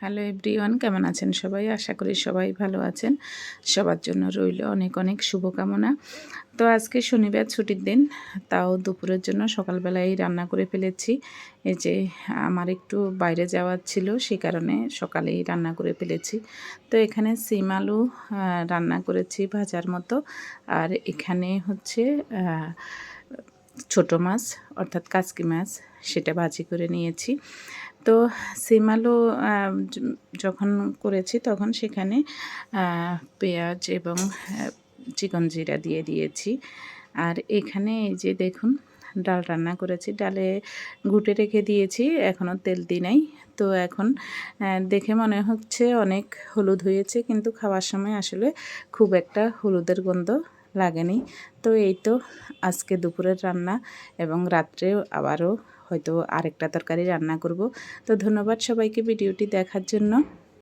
Hello everyone, কেমন আছেন সবাই? আশা করি সবাই ভালো আছেন। সবার জন্য রইল অনেক অনেক শুভকামনা। তো আজকে শনিবার ছুটির দিন, তাও দুপুরের জন্য সকালবেলায় রান্না করে ফেলেছি। এই যে আমার একটু বাইরে যাওয়ার ছিল, সে কারণে সকালেই রান্না করে ফেলেছি। তো এখানে সিম আলু রান্না করেছি ভাজার মতো, আর এখানে হচ্ছে ছোটো মাছ অর্থাৎ কাচকি মাছ, সেটা ভাজি করে নিয়েছি। তো সিম আলু যখন করেছি তখন সেখানে পেঁয়াজ এবং চিকন জিরা দিয়ে দিয়েছি। আর এখানে এই যে দেখুন ডাল রান্না করেছি, ডালে ঘুটে রেখে দিয়েছি, এখনও তেল দিই নাই। তো এখন দেখে মনে হচ্ছে অনেক হলুদ হয়েছে, কিন্তু খাওয়ার সময় আসলে খুব একটা হলুদের গন্ধ লাগেনি। তো এই তো আজকে দুপুরের রান্না, এবং রাত্রে আবারও হয়তো আরেকটা তরকারি রান্না করব। তো ধন্যবাদ সবাইকে ভিডিওটি দেখার জন্য।